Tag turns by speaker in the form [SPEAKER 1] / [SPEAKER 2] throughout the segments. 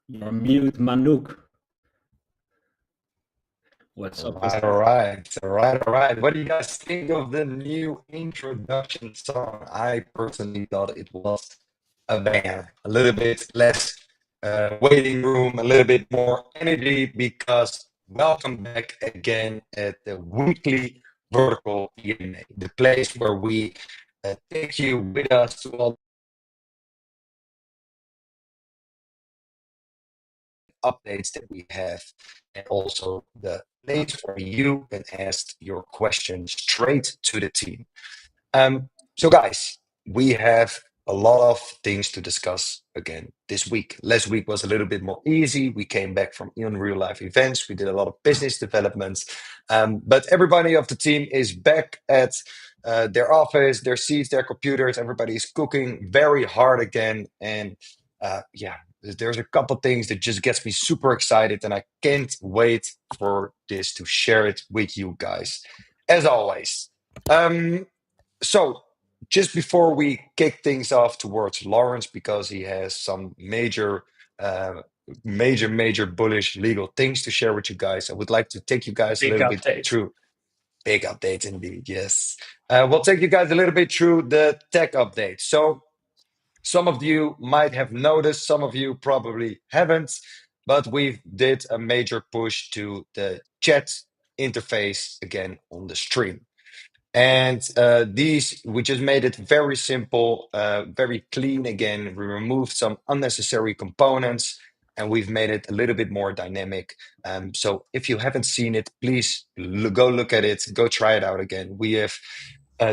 [SPEAKER 1] You're mute, Manuk. What's
[SPEAKER 2] All
[SPEAKER 1] up? What's
[SPEAKER 2] right,
[SPEAKER 1] up?
[SPEAKER 2] all right, all right, all right. What do you guys think of the new introduction song? I personally thought it was a banger. A little bit less waiting room, a little bit more energy because welcome back again at the weekly Vertical EMA, the place where we take you with us to all updates that we have, and also the place where you can ask your questions straight to the team. So, guys, we have a lot of things to discuss again this week. Last week was a little bit more easy. We came back from in real life events. We did a lot of business developments. But everybody of the team is back at their office, their seats, their computers. Everybody is cooking very hard again. And yeah, there's a couple things that just gets me super excited, and I can't wait for this to share it with you guys. As always. Um, so, just before we kick things off towards Lawrence, because he has some uh, major bullish legal things to share with you guys, I would like to take you guys a
[SPEAKER 1] Big
[SPEAKER 2] little bit
[SPEAKER 1] update.
[SPEAKER 2] through big updates indeed. Yes, we'll take you guys a little bit through the tech update. So, some of you might have noticed, some of you probably haven't, but we did a major push to the chat interface again on the stream. And these, we just made it very simple, very clean again. We removed some unnecessary components and we've made it a little bit more dynamic. So if you haven't seen it, please go look at it, go try it out again. We have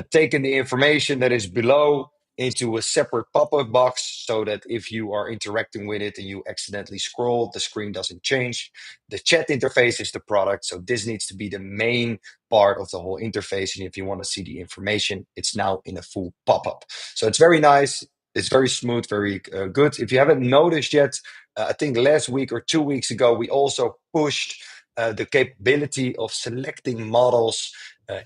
[SPEAKER 2] taken the information that is below into a separate pop-up box so that if you are interacting with it and you accidentally scroll, the screen doesn't change. The chat interface is the product, so this needs to be the main part of the whole interface. And if you want to see the information, it's now in a full pop-up. So it's very nice. It's very smooth, very good. If you haven't noticed yet, I think last week or 2 weeks ago, we also pushed the capability of selecting models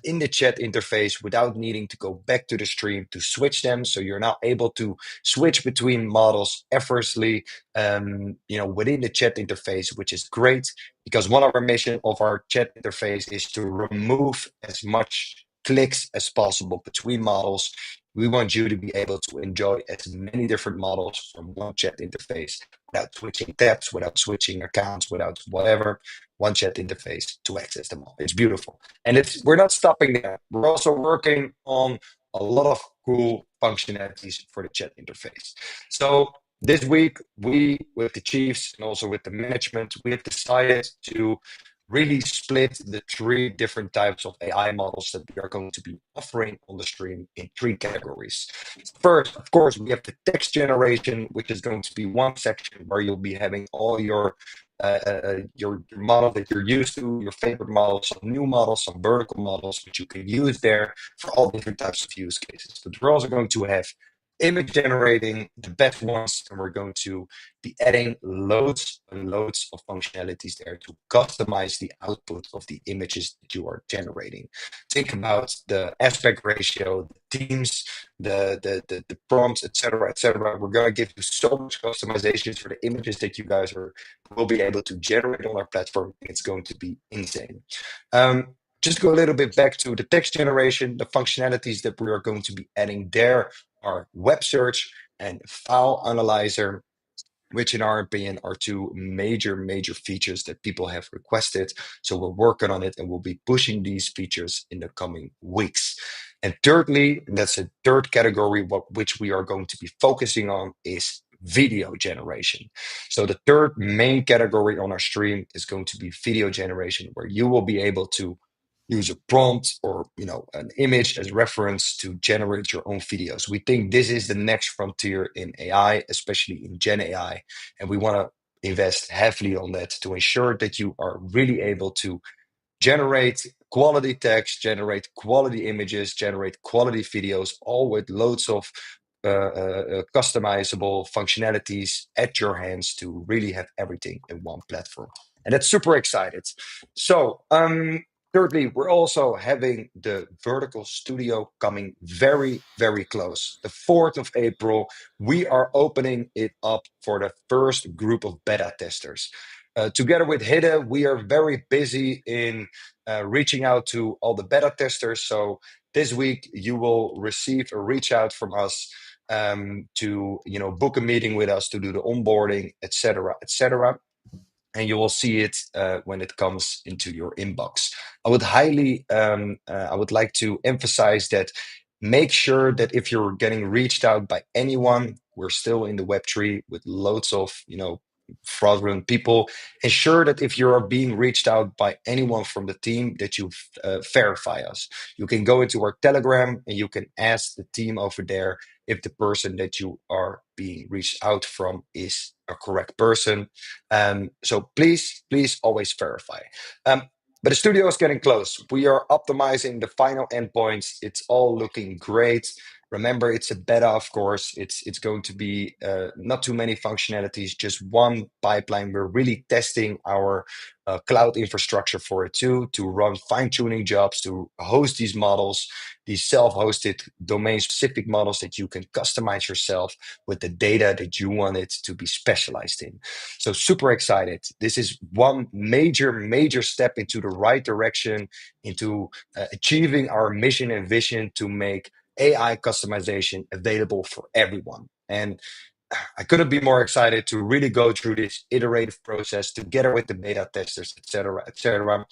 [SPEAKER 2] in the chat interface without needing to go back to the stream to switch them. So you're now able to switch between models effortlessly, within the chat interface, which is great because one of our mission of our chat interface is to remove as much clicks as possible between models. We want you to be able to enjoy as many different models from one chat interface without switching tabs, without switching accounts, without whatever. One chat interface to access them all. It's beautiful. And we're not stopping there. We're also working on a lot of cool functionalities for the chat interface. So this week, we, with the chiefs and also with the management, we have decided to really split the three different types of AI models that we are going to be offering on the stream in three categories. First, of course, we have the text generation, which is going to be one section where you'll be having all your model that you're used to, your favorite models, some new models, some vertical models, which you can use there for all different types of use cases. But we're also going to have image generating the best ones, and we're going to be adding loads and loads of functionalities there to customize the output of the images that you are generating. Think about the aspect ratio, the themes, the prompts, etc., etc. We're going to give you so much customizations for the images that you guys will be able to generate on our platform. It's going to be insane. Just go a little bit back to the text generation, the functionalities that we are going to be adding there are web search and file analyzer, which in our opinion are two major features that people have requested. So we're working on it and we'll be pushing these features in the coming weeks. And thirdly, that's a third category, which we are going to be focusing on is video generation. So the third main category on our stream is going to be video generation, where you will be able to use a prompt or an image as reference to generate your own videos. We think this is the next frontier in AI, especially in Gen AI, and we want to invest heavily on that to ensure that you are really able to generate quality text, generate quality images, generate quality videos, all with loads of customizable functionalities at your hands to really have everything in one platform. And that's super excited. So, Thirdly, we're also having the vertical studio coming very, very close. The 4th of April, we are opening it up for the first group of beta testers. Together with Hidde, we are very busy in reaching out to all the beta testers. So this week, you will receive a reach out from us to book a meeting with us to do the onboarding, etc., etc. And you will see it when it comes into your inbox. I would like to emphasize that make sure that if you're getting reached out by anyone, we're still in the Web3 with loads of, fraudulent people. Ensure that if you are being reached out by anyone from the team, that you verify us. You can go into our Telegram and you can ask the team over there if the person that you are being reached out from is a correct person. So please always verify. But the studio is getting close. We are optimizing the final endpoints. It's all looking great. Remember, it's a beta, of course. It's going to be not too many functionalities, just one pipeline. We're really testing our cloud infrastructure for it too, to run fine-tuning jobs, to host these models, these self-hosted domain-specific models that you can customize yourself with the data that you want it to be specialized in. So super excited. This is one major step into the right direction, into achieving our mission and vision to make AI customization available for everyone. And I couldn't be more excited to really go through this iterative process together with the beta testers, etc., etc.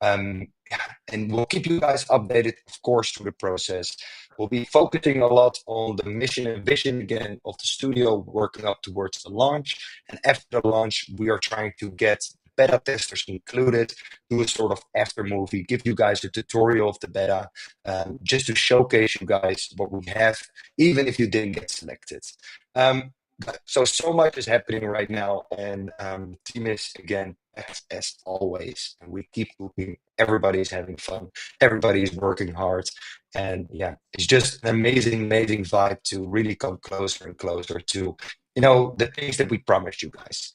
[SPEAKER 2] Yeah, and we'll keep you guys updated, of course, through the process. We'll be focusing a lot on the mission and vision again of the studio, working up towards the launch. And after the launch, we are trying to get beta testers included, do a sort of after movie, give you guys a tutorial of the beta, just to showcase you guys what we have, even if you didn't get selected. So much is happening right now, and team is again as always, and we keep moving. Everybody's having fun, everybody's working hard, and yeah, it's just an amazing vibe to really come closer and closer to the things that we promised you guys.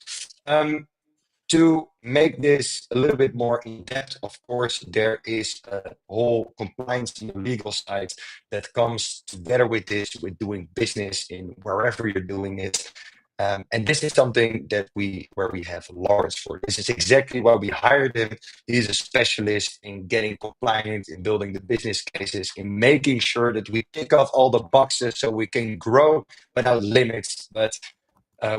[SPEAKER 2] To make this a little bit more in depth, of course, there is a whole compliance and legal side that comes together with this, with doing business in wherever you're doing it. And this is something where we have Lawrence for. This is exactly why we hired him. He's a specialist in getting compliant, in building the business cases, in making sure that we tick off all the boxes so we can grow without limits. But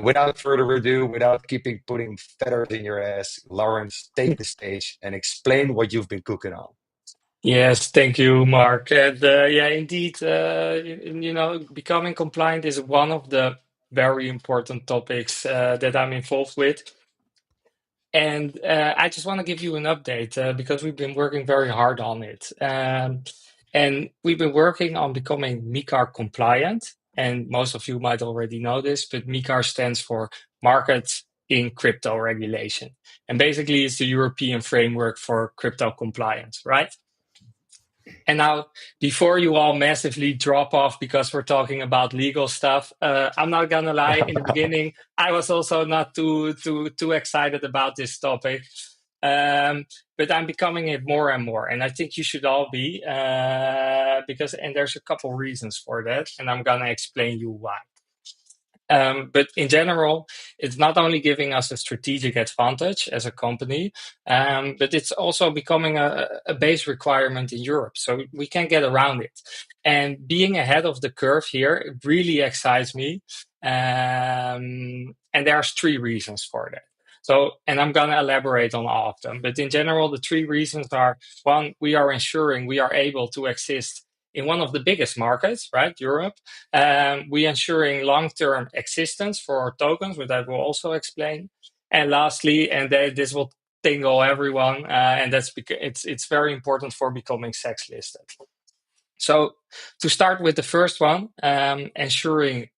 [SPEAKER 2] without further ado, without keeping putting feathers in your ass, Lawrence, take the stage and explain what you've been cooking on.
[SPEAKER 3] Yes, thank you, Mark. And yeah, indeed, becoming compliant is one of the very important topics that I'm involved with. And I just want to give you an update because we've been working very hard on it. And we've been working on becoming MiCAR compliant. And most of you might already know this, but MiCAR stands for Market in Crypto Regulation. And basically, it's the European framework for crypto compliance, right? And now, before you all massively drop off because we're talking about legal stuff, I'm not gonna lie. In the beginning, I was also not too excited about this topic, but I'm becoming it more and more, and I think you should all be because there's a couple reasons for that, and I'm gonna explain you why. But in general, it's not only giving us a strategic advantage as a company, but it's also becoming a base requirement in Europe. So we can get around it. And being ahead of the curve here, it really excites me. And there's 3 reasons for that. So, and I'm going to elaborate on all of them. But in general, the 3 reasons are: 1, we are ensuring we are able to exist in one of the biggest markets, right, Europe. We ensuring long-term existence for our tokens, which I will also explain. And lastly, and this will tingle everyone, and that's because it's very important for becoming SEX listed. So to start with the first one, ensuring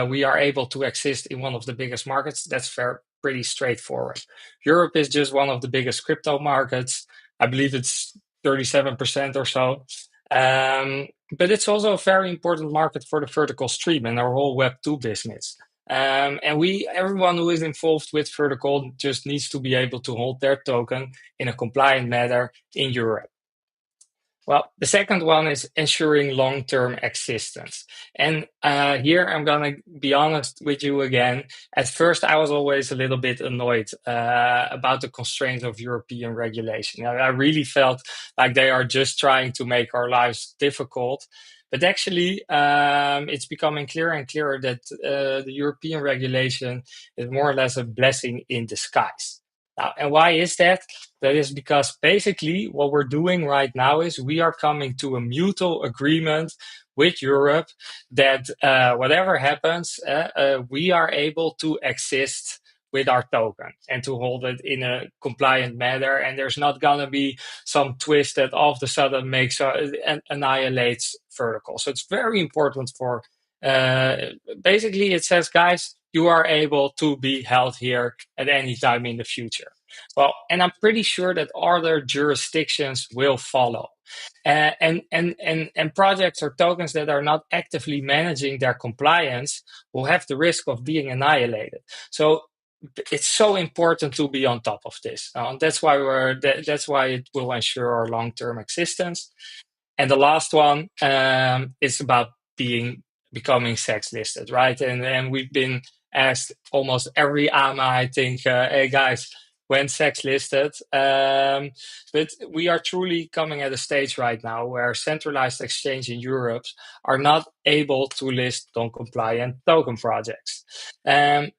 [SPEAKER 3] we are able to exist in one of the biggest markets, that's pretty straightforward. Europe is just one of the biggest crypto markets. I believe it's 37% or so. But it's also a very important market for the vertical stream and our whole Web2 business. And everyone who is involved with Vertical just needs to be able to hold their token in a compliant manner in Europe. Well, the second one is ensuring long-term existence. And here I'm going to be honest with you again. At first, I was always a little bit annoyed about the constraints of European regulation. I really felt like they are just trying to make our lives difficult. But actually, it's becoming clearer and clearer that the European regulation is more or less a blessing in disguise. Now, and why is that? That is because basically what we're doing right now is we are coming to a mutual agreement with Europe that whatever happens, we are able to exist with our token and to hold it in a compliant manner. And there's not going to be some twist that all of a sudden makes annihilates Vertical. So it's very important for basically it says, guys, you are able to be held here at any time in the future. Well, and I'm pretty sure that other jurisdictions will follow. And projects or tokens that are not actively managing their compliance will have the risk of being annihilated. So it's so important to be on top of this. That's why that's why it will ensure our long-term existence. And the last one is about becoming SEX listed, right? And we've been asked almost every AMA, I think, hey guys, when SEX listed. But we are truly coming at a stage right now where centralized exchange in Europe are not able to list non-compliant token projects. And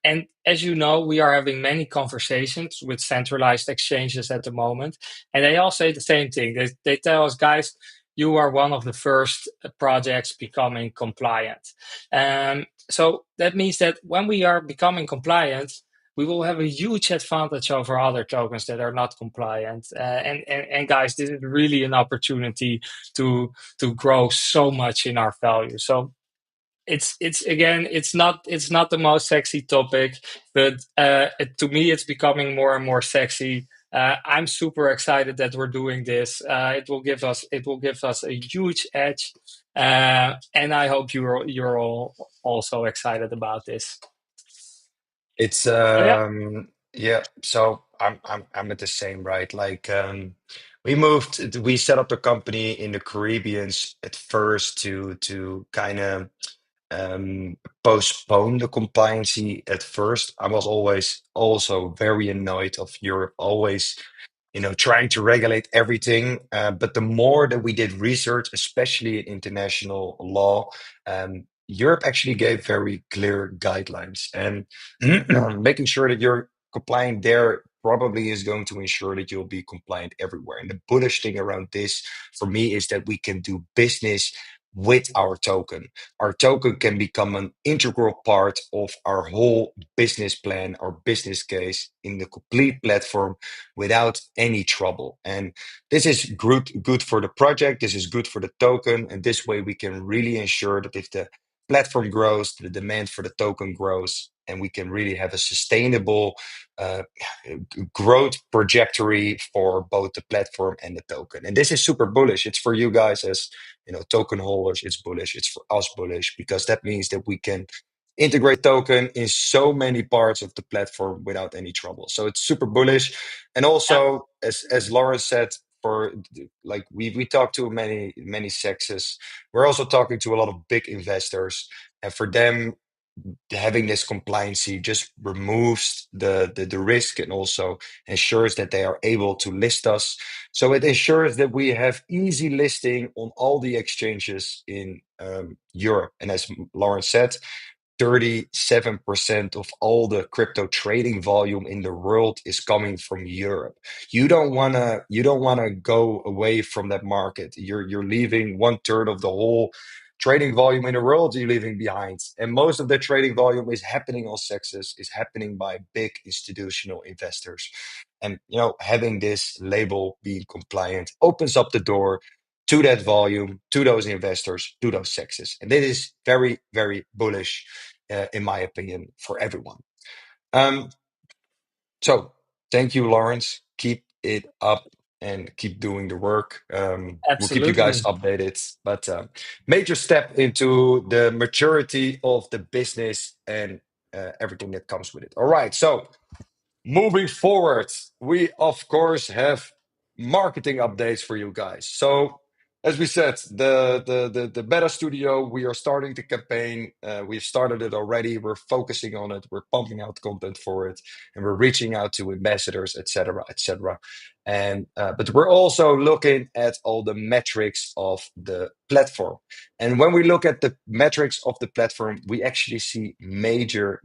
[SPEAKER 3] as you know, we are having many conversations with centralized exchanges at the moment, and they all say the same thing. They tell us, guys, you are one of the first projects becoming compliant. So that means that when we are becoming compliant, we will have a huge advantage over other tokens that are not compliant. And guys, this is really an opportunity to grow so much in our value. So it's again, it's not the most sexy topic, but to me, it's becoming more and more sexy. I'm super excited that we're doing this. It will give us a huge edge, and I hope you're all also excited about this.
[SPEAKER 2] It's
[SPEAKER 3] Yeah,
[SPEAKER 2] yeah, so I'm at the same, right? Like we set up the company in the Caribbean at first to kind of postpone the compliancy at first. I was always also very annoyed of Europe always, trying to regulate everything. But the more that we did research, especially in international law, Europe actually gave very clear guidelines, and making sure that you're compliant there probably is going to ensure that you'll be compliant everywhere. And the bullish thing around this for me is that we can do business with our token. Our token can become an integral part of our whole business plan, our business case in the complete platform without any trouble. And this is good for the project. This is good for the token. And this way we can really ensure that if the platform grows, the demand for the token grows, and we can really have a sustainable growth trajectory for both the platform and the token. And this is super bullish. It's for you guys as token holders. It's bullish. It's for us bullish because that means that we can integrate token in so many parts of the platform without any trouble. So it's super bullish. And also, as Lawrence said, for like we talk to many sexes. We're also talking to a lot of big investors, and for them, having this compliancy just removes the risk and also ensures that they are able to list us. So it ensures that we have easy listing on all the exchanges in Europe. And as Lawrence said, 37% of all the crypto trading volume in the world is coming from Europe. You don't wanna go away from that market. You're leaving 1/3 of the whole trading volume in the world you're leaving behind. And most of the trading volume is happening on Sexes, is happening by big institutional investors. And having this label being compliant opens up the door to that volume, to those investors, to those Sexes. And that is very, very bullish in my opinion, for everyone. So thank you, Lawrence. Keep it up and keep doing the work. We'll keep you guys
[SPEAKER 3] absolutely.
[SPEAKER 2] updated. But major step into the maturity of the business and everything that comes with it. All right, so moving forward, we of course have marketing updates for you guys. So, as we said, the Beta Studio, we are starting the campaign. We've started it already. We're focusing on it. We're pumping out content for it, and we're reaching out to ambassadors, etc., etc. And but we're also looking at all the metrics of the platform. And when we look at the metrics of the platform, we actually see major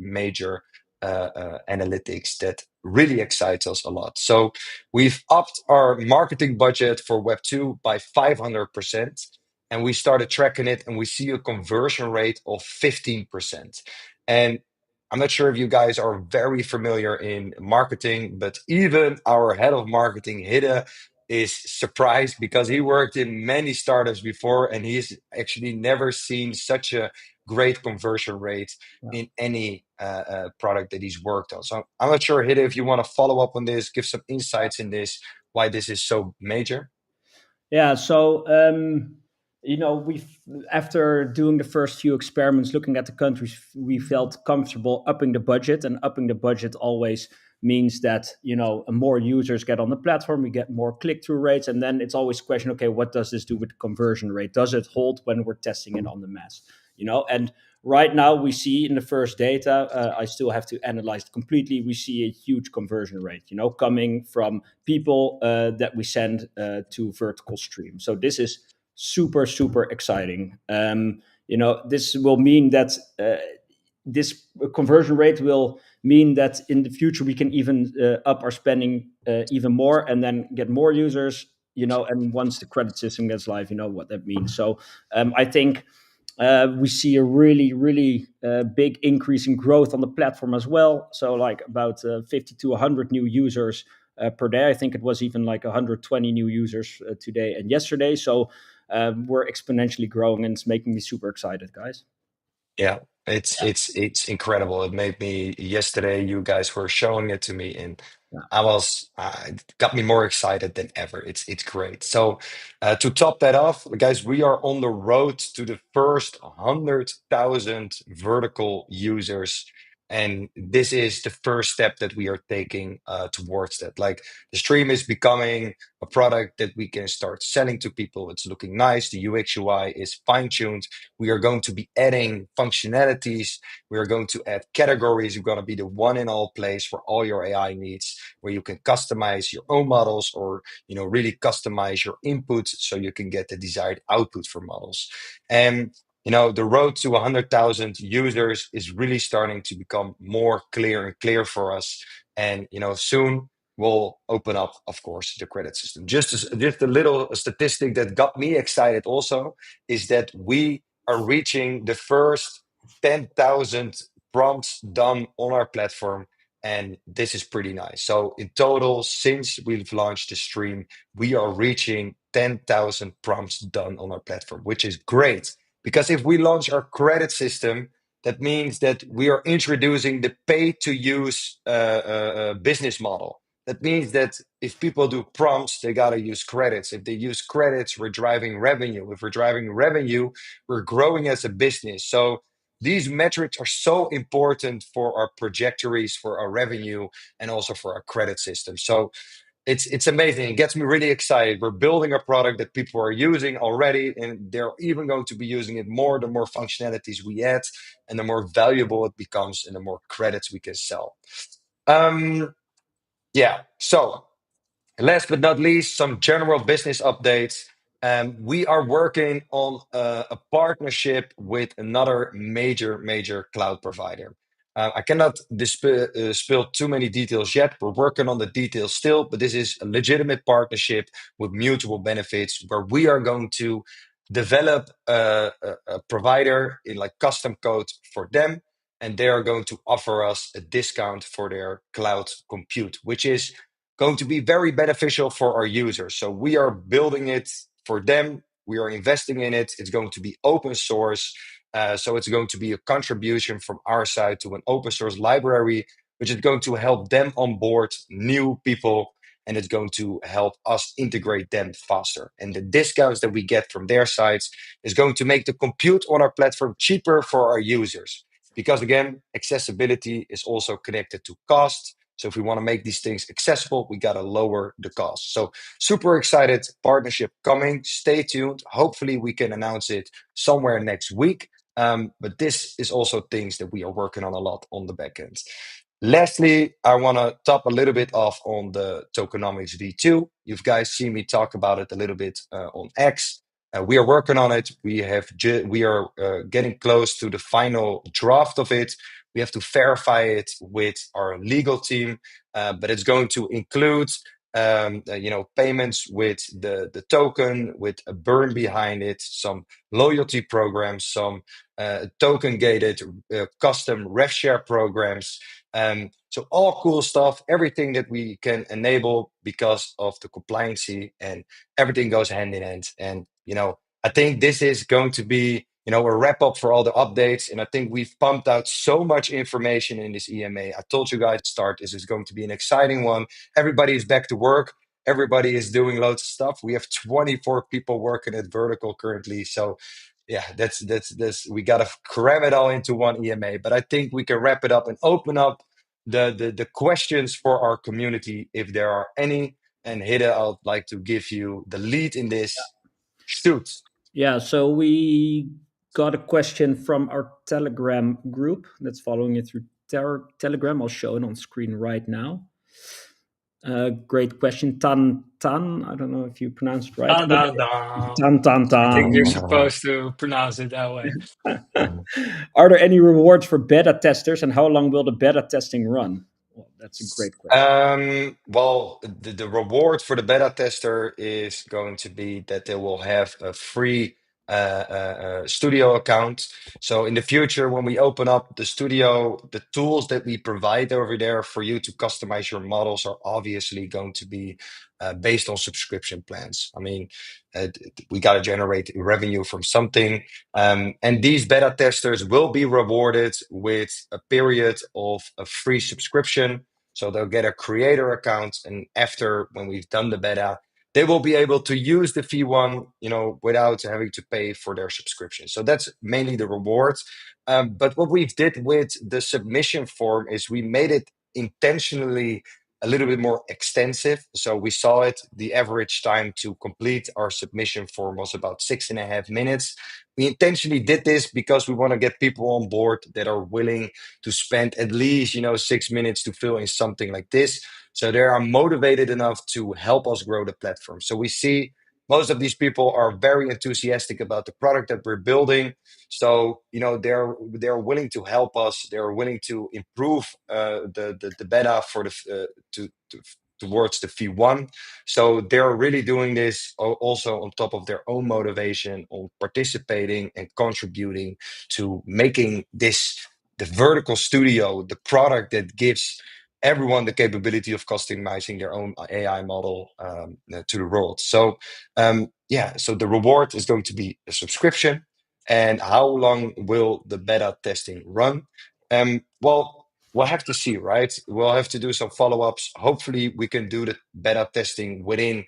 [SPEAKER 2] analytics that really excites us a lot. So we've upped our marketing budget for Web2 by 500%, and we started tracking it, and we see a conversion rate of 15%. And I'm not sure if you guys are very familiar in marketing, but even our head of marketing, Hidde, is surprised because he worked in many startups before, and he's actually never seen such a great conversion rate in any product that he's worked on. So I'm not sure, Hidde, if you want to follow up on this, give some insights in this, why this is so major.
[SPEAKER 1] Yeah, so we've after doing the first few experiments, looking at the countries, we felt comfortable upping the budget, and upping the budget always means that more users get on the platform, we get more click-through rates, and then it's always a question: okay, what does this do with the conversion rate? Does it hold when we're testing it on the mass? And right now we see in the first data, I still have to analyze it completely. We see a huge conversion rate, coming from people that we send to vertical stream. So this is super exciting. This will mean that this conversion rate will mean that in the future we can even up our spending even more, and then get more users. And once the credit system gets live, you know what that means. So I think we see a really big increase in growth on the platform as well. So like about 50 to 100 new users per day. I think it was even like 120 new users today and yesterday. So we're exponentially growing, and it's making me super excited, guys.
[SPEAKER 2] Yeah, it's incredible. It made me yesterday. You guys were showing it to me, and it got me more excited than ever. It's great. So to top that off, guys, we are on the road to the first 100,000 vertical users, and this is the first step that we are taking towards that. Like, the stream is becoming a product that we can start selling to people. It's looking nice. The UX UI is fine tuned. We are going to be adding functionalities. We are going to add categories. We're going to be the one and all place for all your AI needs, where you can customize your own models, or really customize your inputs so you can get the desired output for models. And the road to 100,000 users is really starting to become more clear and clear for us. And soon we'll open up, of course, the credit system. Just a little statistic that got me excited also is that we are reaching the first 10,000 prompts done on our platform, and this is pretty nice. So in total, since we've launched the stream, we are reaching 10,000 prompts done on our platform, which is great. Because if we launch our credit system, that means that we are introducing the pay-to-use business model. That means that if people do prompts, they got to use credits. If they use credits, we're driving revenue. If we're driving revenue, we're growing as a business. So these metrics are so important for our trajectories, for our revenue, and also for our credit system. So it's amazing. It gets me really excited. We're building a product that people are using already, and they're even going to be using it more the more functionalities we add, and the more valuable it becomes, and the more credits we can sell. Yeah. So last but not least, some general business updates. We are working on a partnership with another major cloud provider. I cannot spill too many details yet. We're working on the details still, but this is a legitimate partnership with mutual benefits, where we are going to develop a provider in like custom code for them, and they are going to offer us a discount for their cloud compute, which is going to be very beneficial for our users. So we are building it for them. We are investing in it. It's going to be open source. So it's going to be a contribution from our side to an open source library, which is going to help them onboard new people, and it's going to help us integrate them faster. And the discounts that we get from their sides is going to make the compute on our platform cheaper for our users. because again, accessibility is also connected to cost. So if we want to make these things accessible, we got to lower the cost. So super excited partnership coming. Stay tuned. Hopefully we can announce it somewhere next week. But this is also things that we are working on a lot on the back end. Lastly, I want to top a little bit off on the tokenomics V2. You guys see me talk about it a little bit on X. We are working on it. We are getting close to the final draft of it. We have to verify it with our legal team, but it's going to include payments with the token, with a burn behind it, some loyalty programs, some token gated custom rev share programs. So all cool stuff, everything that we can enable because of the compliancy, and everything goes hand in hand. And I think this is going to be a wrap up for all the updates. And I think we've pumped out so much information in this EMA. I told you guys to start. This is going to be an exciting one. Everybody is back to work. Everybody is doing loads of stuff. We have 24 people working at Vertical currently. So yeah, that's we gotta cram it all into one EMA. But I think we can wrap it up and open up the questions for our community if there are any. And Hidde, I'd like to give you the lead in this. Shoot.
[SPEAKER 1] Yeah, so we got a question from our Telegram group that's following it through Telegram. I'll show it on screen right now. Great question. Tan. I don't know if you pronounced it right.
[SPEAKER 3] Dun, dun, dun.
[SPEAKER 1] Tan.
[SPEAKER 3] I think you're supposed to pronounce it that way.
[SPEAKER 1] Are there any rewards for beta testers, and how long will the beta testing run? Well, that's a great question.
[SPEAKER 2] Well, the reward for the beta tester is going to be that they will have a free studio account. So in the future, when we open up the studio, the tools that we provide over there for you to customize your models are obviously going to be based on subscription plans. I mean, we got to generate revenue from something. And these beta testers will be rewarded with a period of a free subscription. So they'll get a creator account, and after, when we've done the beta, they will be able to use the V1, without having to pay for their subscription. So that's mainly the rewards. But what we've did with the submission form is we made it intentionally a little bit more extensive. So we saw it, the average time to complete our submission form was about 6.5 minutes. We intentionally did this because we want to get people on board that are willing to spend at least 6 minutes to fill in something like this, so they are motivated enough to help us grow the platform. So we see most of these people are very enthusiastic about the product that we're building. So they're willing to help us. They're willing to improve the beta for the towards the V1. So they're really doing this also on top of their own motivation on participating and contributing to making this the Vertical Studio, the product that gives everyone the capability of customizing their own AI model to the world. So so the reward is going to be a subscription. And how long will the beta testing run? Well, we'll have to see, right? We'll have to do some follow-ups. Hopefully we can do the beta testing within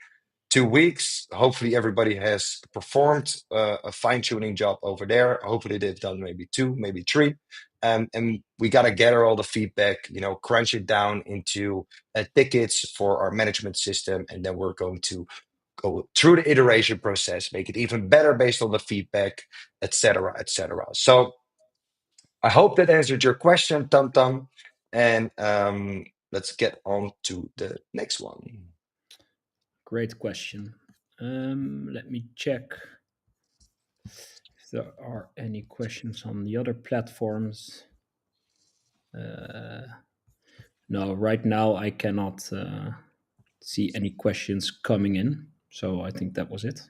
[SPEAKER 2] 2 weeks. Hopefully everybody has performed a fine-tuning job over there. Hopefully they've done maybe 2, maybe 3. And we got to gather all the feedback, crunch it down into tickets for our management system. And then we're going to go through the iteration process, make it even better based on the feedback, etc., etc. So I hope that answered your question, Tam. And let's get on to the next one.
[SPEAKER 1] Great question. Let me check if there are any questions on the other platforms. No, right now I cannot see any questions coming in. So I think that was it.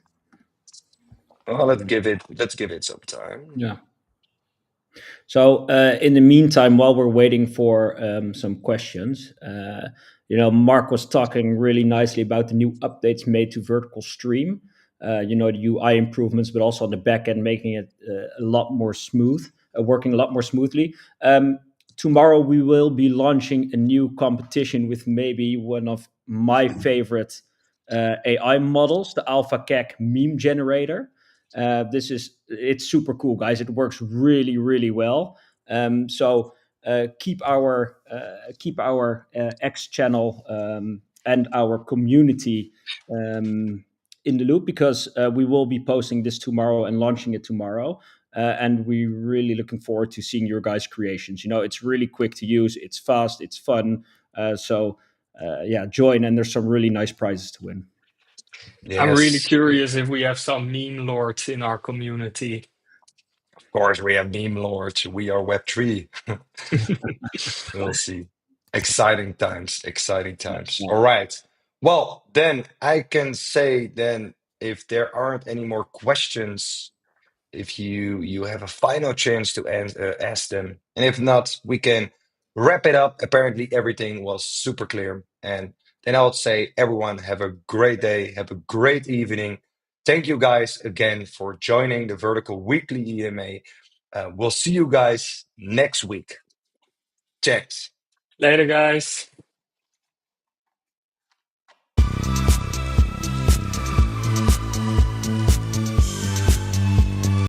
[SPEAKER 2] Well, let's give it some time.
[SPEAKER 1] Yeah. So in the meantime, while we're waiting for some questions, Mark was talking really nicely about the new updates made to Vertical Stream. The UI improvements, but also on the back end, making it a lot more smooth, working a lot more smoothly. Tomorrow we will be launching a new competition with maybe one of my favorite AI models, the AlphaCAC meme generator. It's super cool, guys. It works really, really well. So keep our X channel and our community in the loop, because we will be posting this tomorrow and launching it tomorrow. And we're really looking forward to seeing your guys' creations. It's really quick to use, it's fast, it's fun. So yeah, join, and there's some really nice prizes to win.
[SPEAKER 3] I'm really
[SPEAKER 2] Yes,
[SPEAKER 3] curious if we have some meme lords in our community.
[SPEAKER 2] of course, we have meme lords. We are Web3. We'll see. Exciting times, exciting times.
[SPEAKER 1] Yeah.
[SPEAKER 2] All right. Well, then I can say then, if there aren't any more questions, if you have a final chance to ask them, and if not, we can wrap it up. Apparently, everything was super clear, and then I would say, everyone, have a great day, have a great evening. Thank you guys again for joining the Vertical Weekly EMA. We'll see you guys next week. Thanks.
[SPEAKER 3] Later, guys.